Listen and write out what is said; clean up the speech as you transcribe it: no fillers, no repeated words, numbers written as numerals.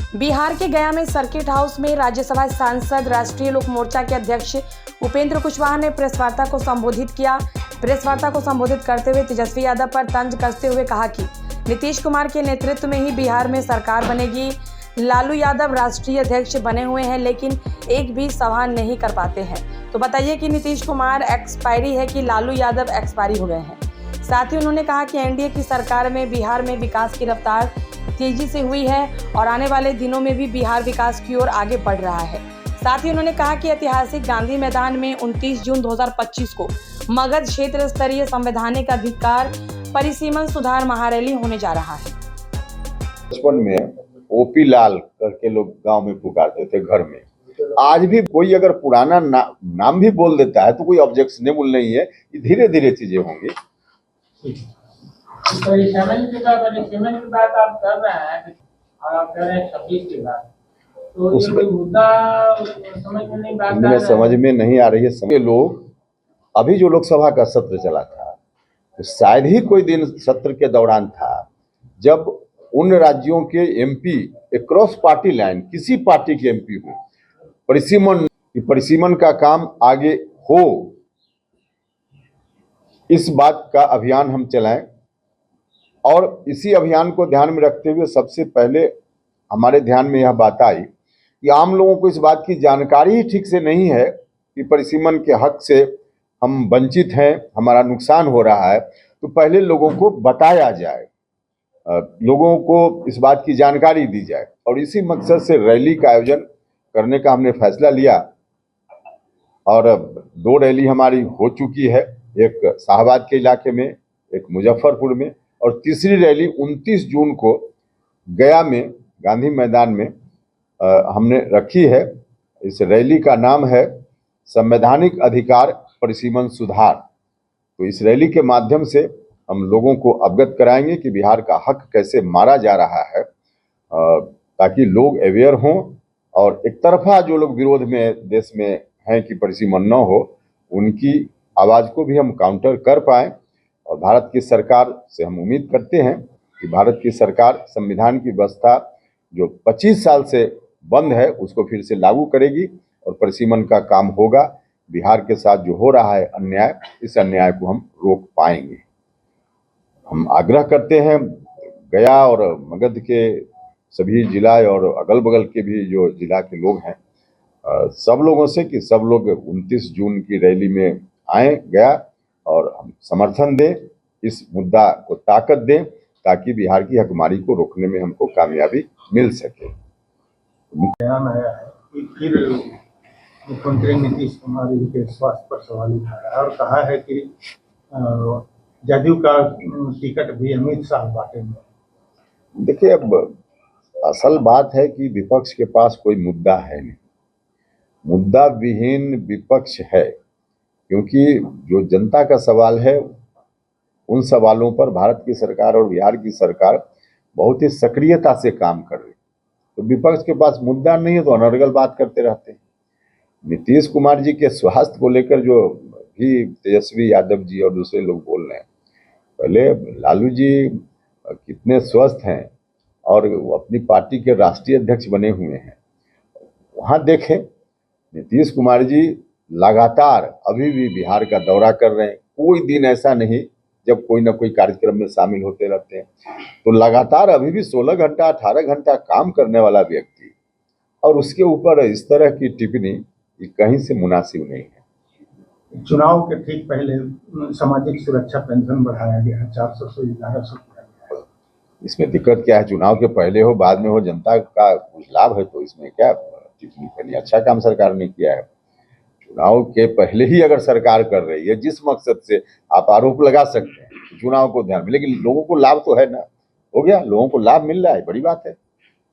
बिहार के गया में सर्किट हाउस में राज्यसभा सांसद राष्ट्रीय लोक मोर्चा के अध्यक्ष उपेंद्र कुशवाहा ने प्रेस वार्ता को संबोधित किया। प्रेस वार्ता को संबोधित करते हुए तेजस्वी यादव पर तंज कसते हुए कहा कि नीतीश कुमार के नेतृत्व में ही बिहार में सरकार बनेगी। लालू यादव राष्ट्रीय अध्यक्ष बने हुए हैं लेकिन एक भी सभा नहीं कर पाते हैं। तो बताइए कि नीतीश कुमार एक्सपायरी है कि लालू यादव एक्सपायरी हो गए हैं। साथ ही उन्होंने कहा कि एनडीए की सरकार में बिहार में विकास की रफ्तार तेजी से हुई है और आने वाले दिनों में भी बिहार विकास की ओर आगे बढ़ रहा है। साथ ही उन्होंने कहा कि ऐतिहासिक गांधी मैदान में 29 जून 2025 को मगध क्षेत्र स्तरीय संवैधानिक अधिकार परिसीमन सुधार महारैली होने जा रहा है। बचपन में ओपी लाल करके लोग गांव में पुकारते थे घर में। आज भी कोई अगर पुराना नाम भी बोल देता है तो कोई ऑब्जेक्शनेबल नहीं है। धीरे धीरे चीजें होंगी। तो सेवन की बात आप कर रहे हैं और आप कह रहे हैं 26 की बात, तो ये कोई मुद्दा समझ में नहीं बात में समझ में नहीं आ रही है। समझ लोग अभी जो लोकसभा का सत्र चला था तो शायद ही कोई दिन सत्र के दौरान था जब उन राज्यों के एमपी अक्रॉस पार्टी लाइन किसी पार्टी के एमपी हो परिसीमन का काम आगे हो, इस बात का अभियान हम चलाएं। और इसी अभियान को ध्यान में रखते हुए सबसे पहले हमारे ध्यान में यह बात आई कि आम लोगों को इस बात की जानकारी ही ठीक से नहीं है कि परिसीमन के हक से हम वंचित हैं, हमारा नुकसान हो रहा है। तो पहले लोगों को बताया जाए, लोगों को इस बात की जानकारी दी जाए और इसी मकसद से रैली का आयोजन करने का हमने फैसला लिया। और 2 रैली हमारी हो चुकी है, एक शाहबाद के इलाके में, एक मुजफ्फरपुर में, और तीसरी रैली 29 जून को गया में गांधी मैदान में हमने रखी है। इस रैली का नाम है संवैधानिक अधिकार परिसीमन सुधार। तो इस रैली के माध्यम से हम लोगों को अवगत कराएंगे कि बिहार का हक कैसे मारा जा रहा है, ताकि लोग अवेयर हों और एक तरफा जो लोग विरोध में देश में हैं कि परिसीमन न हो, उनकी आवाज़ को भी हम काउंटर कर पाएँ। और भारत की सरकार से हम उम्मीद करते हैं कि भारत की सरकार संविधान की व्यवस्था जो 25 साल से बंद है उसको फिर से लागू करेगी और परिसीमन का काम होगा। बिहार के साथ जो हो रहा है अन्याय, इस अन्याय को हम रोक पाएंगे। हम आग्रह करते हैं गया और मगध के सभी जिला और अगल बगल के भी जो जिला के लोग हैं सब लोगों से कि सब लोग 29 जून की रैली में आए गया और हम समर्थन दें, इस मुद्दा को ताकत दें ताकि बिहार की हकमारी को रोकने में हमको कामयाबी मिल सके। बयान आया है कि फिर मुख्यमंत्री नीतीश कुमार के स्वास्थ्य पर सवाल उठाया है और कहा है कि जदयू का टिकट भी अमित शाह बांटेंगे। देखिए, अब असल बात है कि विपक्ष के पास कोई मुद्दा है नहीं, मुद्दा विहीन विपक्ष है, क्योंकि जो जनता का सवाल है उन सवालों पर भारत की सरकार और बिहार की सरकार बहुत ही सक्रियता से काम कर रही है। तो विपक्ष के पास मुद्दा नहीं है तो अनर्गल बात करते रहते हैं। नीतीश कुमार जी के स्वास्थ्य को लेकर जो भी तेजस्वी यादव जी और दूसरे लोग बोल रहे हैं, पहले लालू जी कितने स्वस्थ हैं और अपनी पार्टी के राष्ट्रीय अध्यक्ष बने हुए हैं। वहाँ देखें, नीतीश कुमार जी लगातार अभी भी बिहार का दौरा कर रहे हैं। कोई दिन ऐसा नहीं जब कोई ना कोई कार्यक्रम में शामिल होते रहते हैं। तो लगातार अभी भी 16 घंटा 18 घंटा काम करने वाला व्यक्ति और उसके ऊपर इस तरह की टिप्पणी कहीं से मुनासिब नहीं है। चुनाव के ठीक पहले सामाजिक सुरक्षा पेंशन बढ़ाया गया है, 400 से 1100 किया गया है। इसमें दिक्कत क्या है? चुनाव के पहले हो बाद में हो, जनता का कुछ लाभ है तो इसमें क्या टिप्पणी करनी? अच्छा काम सरकार ने किया है। चुनाव के पहले ही अगर सरकार कर रही है, जिस मकसद से आप आरोप लगा सकते हैं चुनाव को ध्यान में, लेकिन लोगों को लाभ तो है ना, हो गया, लोगों को लाभ मिल रहा है, बड़ी बात है।